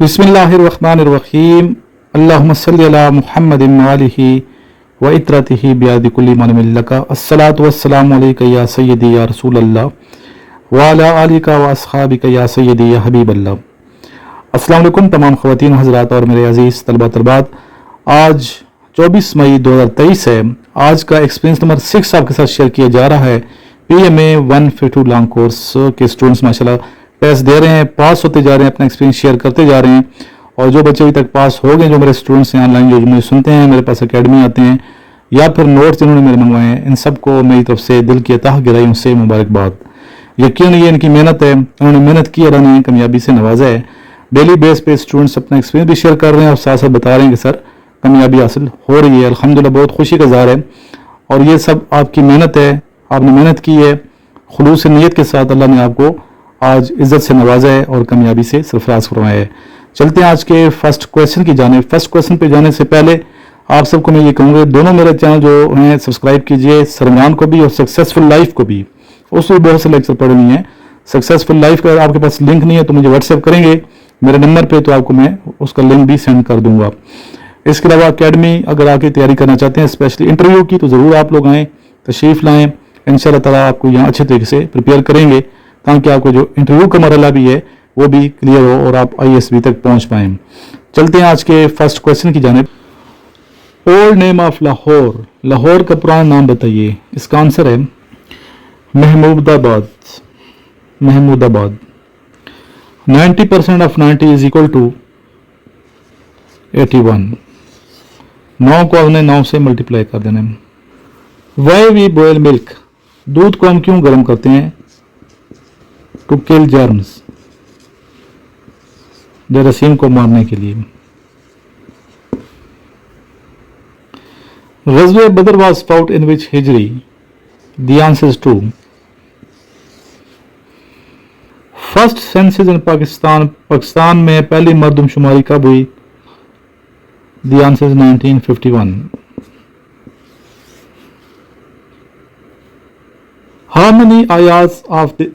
बिस्मिल्लाहिर्रहमानिर्रहीम अल्लाहुम्मा सल्लि अला मुहम्मदिन व आलिहि व इत्रतिहि बियादि कुल्ली मन मिल्लका अस्सलातु वस्सलामु अलैका या सय्यदी या रसूल अल्लाह व अला आलिका व अस्हाबिका या सय्यदी या हबीब अल्लाह। अस्सलाम वालेकुम तमाम ख़वातीन हज़रात और मेरे अज़ीज़ तलबा तलबात। आज 24 मई 2023 है। आज का एक्सपीरियंस नंबर 6 आपके साथ शेयर किया जा रहा है। PMA 152 लॉन्ग कोर्स के स्टूडेंट्स माशाल्लाह टेस्ट दे रहे हैं, पास होते जा रहे हैं, अपना एक्सपीरियंस शेयर करते जा रहे हैं। और जो बच्चे अभी तक पास हो गए, जो मेरे स्टूडेंट्स हैं ऑनलाइन, जो मुझे सुनते हैं, मेरे पास एकेडमी आते हैं या फिर नोट्स जिन्होंने मेरे मंगवाए हैं, इन सबको मेरी तरफ से दिल की अताह गिराई उनसे मुबारकबाद। यकीन ये इनकी मेहनत है, उन्होंने मेहनत की, अल्लाह ने कामयाबी से नवाजा है। डेली बेस पे स्टूडेंट्स अपना एक्सपीरियंस भी शेयर कर रहे हैं और साथ साथ बता रहे हैं कि सर कामयाबी हासिल हो रही है। अल्हम्दुलिल्लाह बहुत खुशी का इज़हार है। और ये सब आपकी मेहनत है, आपने मेहनत की है, खुलूस नीयत के साथ अल्लाह ने आपको आज इज्जत से नवाजा है और कामयाबी से सरफराज फरमाया है। चलते हैं आज के फर्स्ट क्वेश्चन की जाने। फर्स्ट क्वेश्चन पे जाने से पहले आप सबको मैं ये कहूँगा, दोनों मेरे चैनल जो हैं सब्सक्राइब कीजिए, सरमान को भी और सक्सेसफुल लाइफ को भी। उसमें बहुत से लेक्चर पढ़े हुए हैं। सक्सेसफुल लाइफ का आपके पास लिंक नहीं है तो मुझे व्हाट्सएप करेंगे मेरे नंबर पे, तो आपको मैं उसका लिंक भी सेंड कर दूंगा। इसके अलावा अकेडमी अगर आके तैयारी करना चाहते हैं स्पेशली इंटरव्यू की, तो ज़रूर आप लोग आएँ, तशरीफ़ लाएँ। इंशाअल्लाह ताला आपको यहाँ अच्छे तरीके से प्रिपेयर करेंगे ताकि आपको जो इंटरव्यू का मरहला भी है वो भी क्लियर हो और आप ISB तक पहुंच पाएँ। चलते हैं आज के फर्स्ट क्वेश्चन की जानिब। Old name of Lahore, Lahore का पुराना नाम बताइए। इसका आंसर है Mahmudabad. Mahmudabad. 90% of 90 is equal to 81। 9 को हमने 9 से मल्टीप्लाई कर देना है। वाई वी बॉयल मिल्क, दूध को हम क्यों गर्म करते हैं? टू किल जर्म्स, जरासीम को मारने के लिए। ग़ज़वे बदर वाज फाउट इन विच हिजरी? The answer is 2। First census in Pakistan, Pakistan में पहली मरदमशुमारी कब हुई? The answer is 1951। How many आयात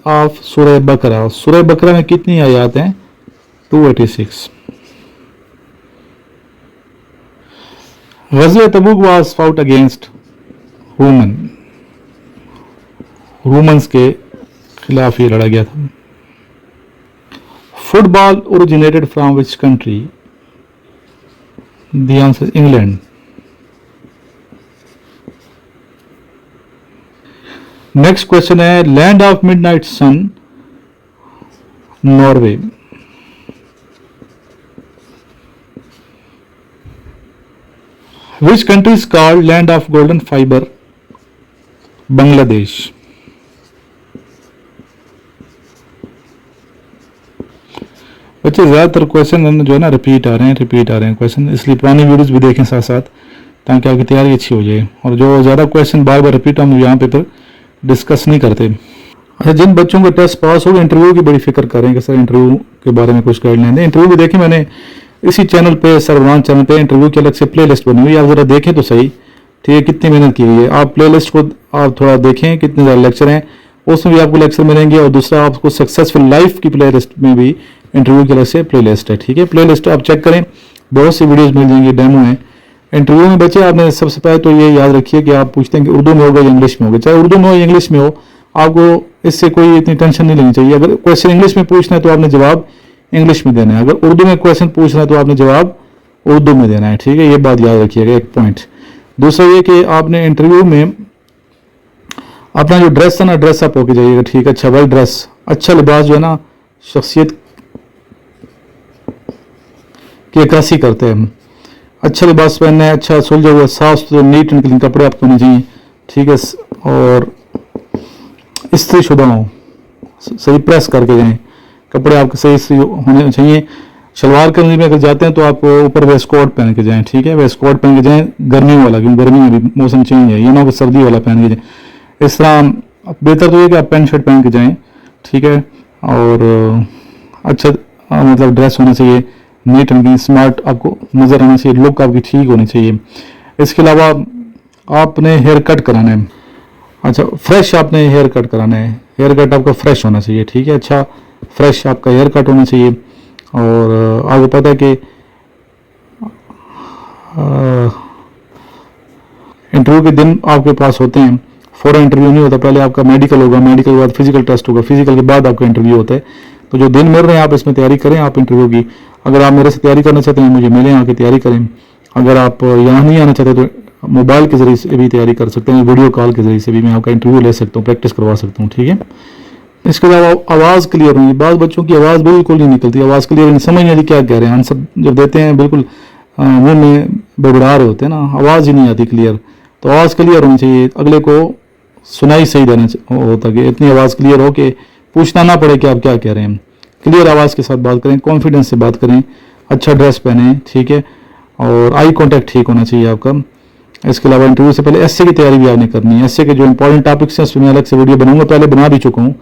ऑफ सूरह बकरा, सूरह बकरा में कितनी आयात हैं? 286। ग़ज़वे तबूक was fought against Roman, Romans के खिलाफ ये लड़ा गया था। Football originated from which country? The answer England. Next question है, land of midnight sun, Norway. Which country is called land of golden fibre? Bangladesh. बच्चे ज्यादातर क्वेश्चन जो है ना रिपीट आ रहे हैं क्वेश्चन, इसलिए पुरानी वीडियोस भी देखें साथ साथ ताकि आपकी तैयारी अच्छी हो जाए। और जो ज्यादा क्वेश्चन बार बार रिपीट हम यहाँ पे फिर डिस्कस नहीं करते। अच्छा, जिन बच्चों का टेस्ट पास हो गए, इंटरव्यू की बड़ी फिक्र करें कि सर इंटरव्यू के बारे में कुछ गाइडलाइन दें। इंटरव्यू भी देखिए, मैंने इसी चैनल पे, सरवरान चैनल पे इंटरव्यू की अलग से प्ले लिस्ट बनी हुई है, आप जरा देखें तो सही, ठीक है, कितनी मेहनत की हुई है। आप प्ले लिस्ट को आप थोड़ा देखें, कितने ज़्यादा लेक्चर हैं, उसमें भी आपको लेक्चर मिलेंगे। और दूसरा आपको सक्सेसफुल लाइफ की प्ले लिस्ट में भी इंटरव्यू की अलग से प्ले लिस्ट है, ठीक है। प्ले लिस्ट आप चेक करें, बहुत सी वीडियोज़ मिल जाएंगी, डेमो है। इंटरव्यू में बच्चे आपने सबसे पहले तो ये याद रखिए कि आप पूछते हैं कि उर्दू में होगा या इंग्लिश में होगा। चाहे उर्दू में हो या इंग्लिश में हो, आपको इससे कोई इतनी टेंशन नहीं लेनी चाहिए। अगर क्वेश्चन इंग्लिश में पूछना है तो आपने जवाब इंग्लिश में देना है, अगर उर्दू में क्वेश्चन पूछना है तो आपने जवाब उर्दू में देना है, ठीक है। ये बात याद रखिएगा, एक पॉइंट। दूसरा ये कि आपने इंटरव्यू में अपना जो ड्रेस है ना, ड्रेस अप होके जाइएगा, ठीक है। अच्छा वेल ड्रेस, अच्छा लिबास जो है ना शख्सियत की अक्कासी करते हैं। अच्छा लिबास पहनना है, अच्छा सुलझा हुआ, साफ सुथरे, नीट एंड क्लीन कपड़े आपको होने चाहिए, ठीक है। और इस्त्री शुदा हो, सही प्रेस करके जाएं, कपड़े आपके सही इस्त्री होने चाहिए। शलवार कमीज में अगर जाते हैं तो आप ऊपर वेस्ट कोट पहन के जाएं, ठीक है। वेस्ट कोट पहन के जाएं, गर्मी वाला, क्योंकि गर्मी में भी मौसम चेंज है, ये ना हो सर्दी वाला पहन के जाएं। इस तरह बेहतर तो ये कि आप पैंट शर्ट पहन के जाएं, ठीक है। और अच्छा मतलब ड्रेस होना चाहिए, नीट एंड क्लीन, स्मार्ट आपको नज़र आना चाहिए, लुक आपकी ठीक होनी चाहिए। इसके अलावा आपने हेयर कट कराना है, अच्छा फ्रेश आपने हेयर कट कराना है, हेयर कट आपका फ्रेश होना चाहिए, ठीक है। अच्छा फ्रेश आपका हेयर कट होना चाहिए। اور آپ کو پتہ ہے کہ انٹرویو کے دن آپ کے پاس ہوتے ہیں، فوراً انٹرویو نہیں ہوتا، پہلے آپ کا میڈیکل ہوگا، میڈیکل کے بعد فزیکل ٹیسٹ ہوگا، فزیکل کے بعد آپ کا انٹرویو ہوتا ہے. تو جو دن مل رہے ہیں آپ اس میں تیاری کریں آپ انٹرویو کی. اگر آپ میرے سے تیاری کرنا چاہتے ہیں مجھے ملیں، آ کے تیاری کریں. اگر آپ یہاں نہیں آنا چاہتے تو موبائل کے ذریعے سے بھی تیاری کر سکتے ہیں، ویڈیو کال کے ذریعے سے بھی میں آپ کا انٹرویو لے سکتا ہوں، پریکٹس کروا سکتا ہوں. ٹھیک ہے. اس کے علاوہ آواز کلیئر ہونی، بعض بچوں کی آواز بالکل نہیں نکلتی، آواز کلیئر نہیں، سمجھ نہیں آتی کیا کہہ رہے ہیں، آنسر جب دیتے ہیں بالکل منہ میں بڑبڑا رہے ہوتے ہیں نا، آواز ہی نہیں آتی کلیئر. تو آواز کلیئر ہونی چاہیے، اگلے کو سنائی صحیح دینا ہوتا کہ اتنی آواز کلیئر ہو کہ پوچھنا نہ پڑے کہ آپ کیا کہہ رہے ہیں. کلیئر آواز کے ساتھ بات کریں، کانفیڈنس سے بات کریں، اچھا ڈریس پہنیں. ٹھیک ہے. اور آئی کانٹیکٹ ٹھیک ہونا چاہیے آپ کا. اس کے علاوہ انٹرویو سے پہلے ایسے کی تیاری بھی آپ نے کرنی ہے. ایسے کے جو امپورٹنٹ ٹاپکس ہیں اس میں الگ سے ویڈیو بناؤں گا، پہلے بنا بھی چکا ہوں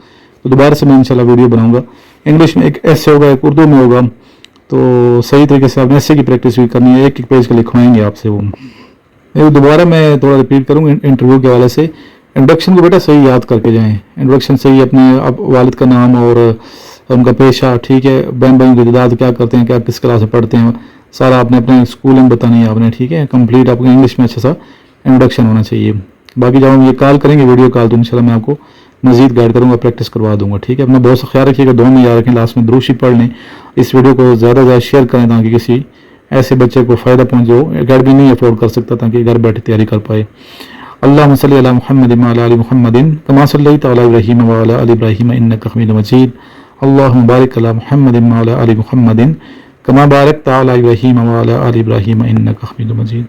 تو دوبارہ سے میں انشاءاللہ ویڈیو بناؤں گا. انگلش میں ایک ایسے ہوگا، ایک اردو میں ہوگا. تو صحیح طریقے سے آپ نے ایسے کی پریکٹس بھی کرنی ہے، ایک ایک پیج کا لکھوائیں گے آپ سے وہ. دوبارہ میں تھوڑا ریپیٹ کروں انٹرویو کے حوالے سے. انٹروڈکشن کو بیٹا صحیح یاد کر کے جائیں. انٹروڈکشن صحیح، اپنے والد کا نام اور ان کا پیشہ. ٹھیک ہے. بہن بھائیوں کی تعداد، کیا کرتے ہیں، کیا کس کلاس میں پڑھتے ہیں، سارا آپ نے اپنے اسکولنگ بتانی ہے آپ نے. ٹھیک ہے. کمپلیٹ آپ کو انگلش میں اچھا سا انٹروڈکشن ہونا چاہیے. باقی جب ہم یہ کال کریں گے ویڈیو کال تو انشاءاللہ میں آپ کو مزید گائڈ کروں گا، پریکٹس کروا دوں گا. ٹھیک ہے. اپنا بہت سا خیال رکھیے گا، دعا میں یاد رکھیں، لاسٹ میں درود شریف پڑھ لیں. اس ویڈیو کو زیادہ سے زیادہ شیئر کریں تاکہ کسی ایسے بچے کو فائدہ پہنچ جو اکیڈمی نہیں افورڈ کر سکتا، تاکہ گھر بیٹھے تیاری کر پائے. اللہم صلی علی محمد وعلی آل محمد کما صلیت علی ابراہیم وعلی آل ابراہیم انک حمید مجید. اللہم بارک علی محمد وعلی آل محمد کما بارکت علی ابراہیم وعلی آل ابراہیم انک حمید مجید.